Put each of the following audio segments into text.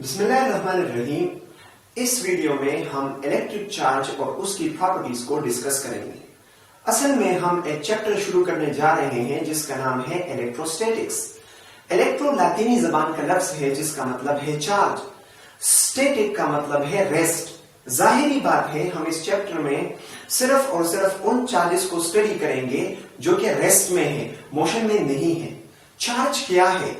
بسم اللہ الرحمن الرحیم۔ اس ویڈیو میں ہم الیکٹرک چارج اور اس کی پراپرٹیز کو ڈسکس کریں گے۔ اصل میں ہم ایک چیپٹر شروع کرنے جا رہے ہیں جس کا نام ہے الیکٹروسٹیٹکس۔ الیکٹرو لاطینی زبان کا لفظ ہے جس کا مطلب ہے چارج، اسٹیٹک کا مطلب ہے ریسٹ۔ ظاہری بات ہے ہم اس چیپٹر میں صرف اور صرف ان چارجز کو اسٹڈی کریں گے جو کہ ریسٹ میں ہیں، موشن میں نہیں ہیں۔ چارج کیا ہے؟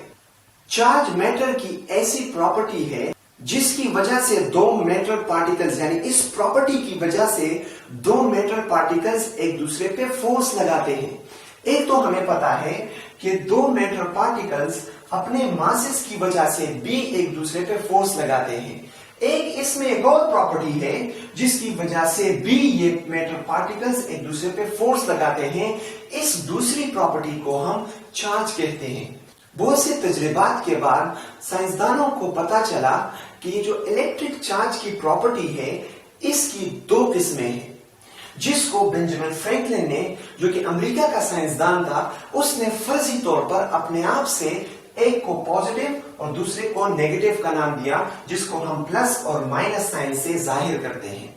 چارج میٹر کی ایسی پراپرٹی ہے جس کی وجہ سے دو میٹر پارٹیکلز، یعنی اس پراپرٹی کی وجہ سے دو میٹر پارٹیکلز ایک دوسرے پہ فورس لگاتے ہیں۔ ایک تو ہمیں پتا ہے کہ دو میٹر پارٹیکلز اپنے ماسز کی وجہ سے بھی ایک دوسرے پہ فورس لگاتے ہیں۔ ایک اس میں ایک اور پراپرٹی ہے جس کی وجہ سے بھی یہ میٹر پارٹیکلز ایک دوسرے پہ فورس لگاتے ہیں۔ اس دوسری پراپرٹی کو ہم چارج کہتے ہیں۔ بہت سے تجربات کے بعد سائنسدانوں کو پتا چلا کہ یہ جو الیکٹرک چارج کی پراپرٹی ہے اس کی دو قسمیں ہیں، جس کو بنجامن فرینکلن نے، جو کہ امریکہ کا سائنسدان تھا، اس نے فرضی طور پر اپنے آپ سے ایک کو پازیٹیو اور دوسرے کو نیگیٹو کا نام دیا، جس کو ہم پلس اور مائنس سائن سے ظاہر کرتے ہیں۔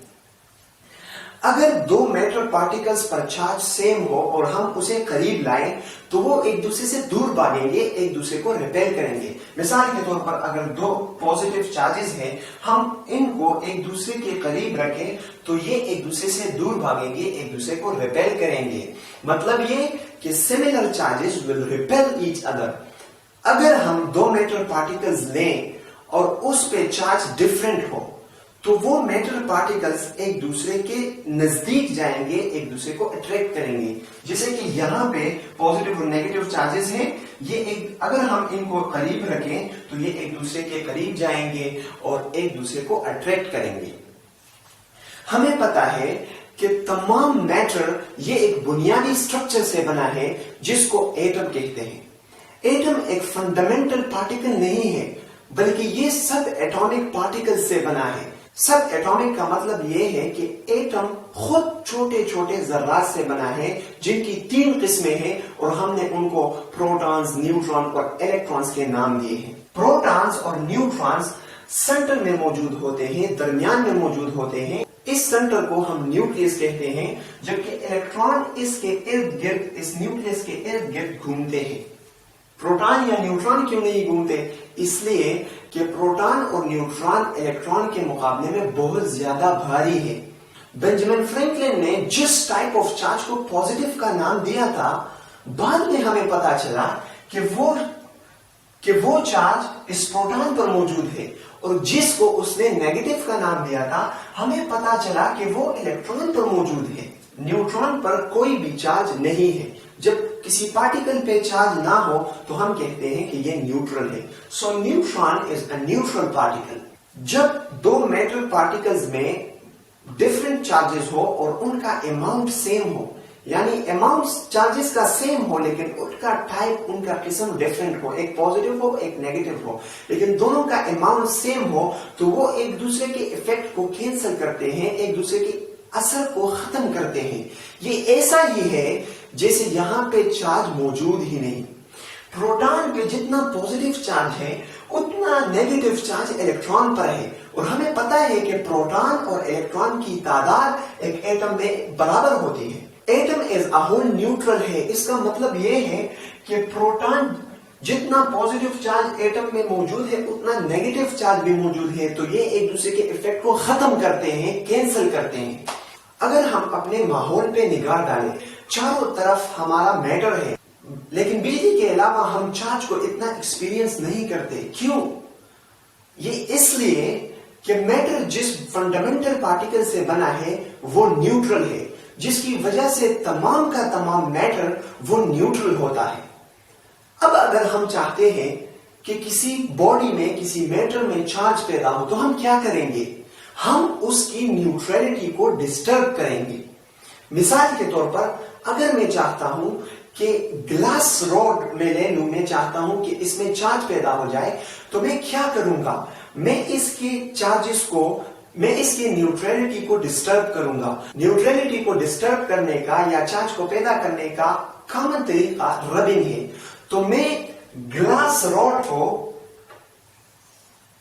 اگر دو میٹر پارٹیکلز پر چارج سیم ہو اور ہم اسے قریب لائیں تو وہ ایک دوسرے سے دور بھاگیں گے، ایک دوسرے کو ریپیل کریں گے۔ مثال کے طور پر اگر دو پازیٹیو چارجز ہیں، ہم ان کو ایک دوسرے کے قریب رکھیں تو یہ ایک دوسرے سے دور بھاگیں گے، ایک دوسرے کو ریپیل کریں گے۔ مطلب یہ کہ similar charges will repel each other. اگر ہم دو میٹر پارٹیکلز لیں اور اس پہ چارج ڈفرنٹ ہو تو وہ میٹر پارٹیکلز ایک دوسرے کے نزدیک جائیں گے، ایک دوسرے کو اٹریکٹ کریں گے۔ جیسے کہ یہاں پہ پازیٹیو اور نیگیٹو چارجز ہیں، اگر ہم ان کو قریب رکھیں تو یہ ایک دوسرے کے قریب جائیں گے اور ایک دوسرے کو اٹریکٹ کریں گے۔ ہمیں پتا ہے کہ تمام میٹر یہ ایک بنیادی اسٹرکچر سے بنا ہے جس کو ایٹم کہتے ہیں۔ ایٹم ایک فنڈامنٹل پارٹیکل نہیں ہے بلکہ یہ سب ایٹامک پارٹیکل سے بنا ہے۔ سب ایٹامک کا مطلب یہ ہے کہ ایٹم خود چھوٹے چھوٹے ذرات سے بنا ہے جن کی تین قسمیں ہیں اور ہم نے ان کو پروٹونز، نیوٹرون اور الیکٹرونز کے نام دیے ہیں۔ پروٹونز اور نیوٹرونز سینٹر میں موجود ہوتے ہیں، درمیان میں موجود ہوتے ہیں۔ اس سینٹر کو ہم نیوکلیس کہتے ہیں، جبکہ الیکٹرون اس کے ارد گرد، اس نیوکلیس کے ارد گرد گھومتے ہیں۔ پروٹون یا نیوٹرون کیوں نہیں گھومتے؟ اس لیے کہ پروٹون اور نیوٹرون الیکٹرون کے مقابلے میں بہت زیادہ بھاری ہے۔ بنجامن فرینکلن نے جس ٹائپ آف چارج کو پازیٹیو کا نام دیا تھا، بعد میں ہمیں پتا چلا کہ وہ چارج اس پروٹون پر موجود ہے، اور جس کو اس نے نیگیٹو کا نام دیا تھا، ہمیں پتا چلا کہ وہ الیکٹرون پر موجود ہے۔ نیوٹرون پر کوئی بھی چارج نہیں ہے۔ جب کسی پارٹیکل پہ چارج نہ ہو تو ہم کہتے ہیں کہ یہ نیوٹرل ہے۔ So neutron is a neutral particle. جب دو میٹر پارٹیکلز میں ڈفرنٹ چارجز ہو اور ان کا اماؤنٹ سیم ہو، یعنی اماؤنٹ چارجز کا سیم ہو لیکن ان کا ٹائپ، ان کا قسم ڈفرنٹ ہو، ایک پازیٹیو ہو ایک نیگیٹو ہو، لیکن دونوں کا اماؤنٹ سیم ہو، تو وہ ایک دوسرے کے ایفیکٹ کو کینسل کرتے ہیں، ایک دوسرے کے اثر کو ختم کرتے ہیں۔ یہ ایسا ہی ہے جیسے یہاں پہ چارج موجود ہی نہیں۔ پروٹون پہ جتنا پازیٹیو چارج ہے اتنا نیگیٹو چارج الیکٹرون پر ہے، اور ہمیں پتا ہے کہ پروٹون اور الیکٹرون کی تعداد ایک ایٹم میں برابر ہوتی ہے۔ Atom as a whole neutral ہے۔ اس کا مطلب یہ ہے کہ پروٹون جتنا پازیٹیو چارج ایٹم میں موجود ہے اتنا نیگیٹو چارج بھی موجود ہے، تو یہ ایک دوسرے کے ایفیکٹ کو ختم کرتے ہیں، کینسل کرتے ہیں۔ اگر ہم اپنے ماحول پہ نگاہ ڈالیں، چاروں طرف ہمارا میٹر ہے، لیکن بجلی کے علاوہ ہم چارج کو اتنا ایکسپیرینس نہیں کرتے۔ کیوں؟ یہ اس لیے کہ میٹر جس فنڈامنٹل پارٹیکل سے بنا ہے وہ نیوٹرل ہے، جس کی وجہ سے تمام کا تمام میٹر وہ نیوٹرل ہوتا ہے۔ اب اگر ہم چاہتے ہیں کہ کسی باڈی میں، کسی میٹر میں چارج پیدا ہو تو ہم کیا کریں گے؟ ہم اس کی نیوٹرلٹی کو ڈسٹرب کریں گے۔ مثال کے طور پر اگر میں چاہتا ہوں کہ گلاس راڈ میں لے لوں، میں چاہتا ہوں کہ اس میں چارج پیدا ہو جائے، تو میں کیا کروں گا؟ میں اس کی چارجز کو، میں اس کی نیوٹرلٹی کو ڈسٹرب کروں گا۔ نیوٹرلٹی کو ڈسٹرب کرنے کا یا چارج کو پیدا کرنے کا کامن طریقہ ربنگ ہے۔ تو میں گلاس راڈ کو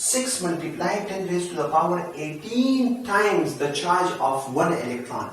6 multiplied 10 raised to the power 18 times the charge of one electron।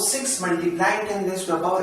6 multiplied 10 raised to the power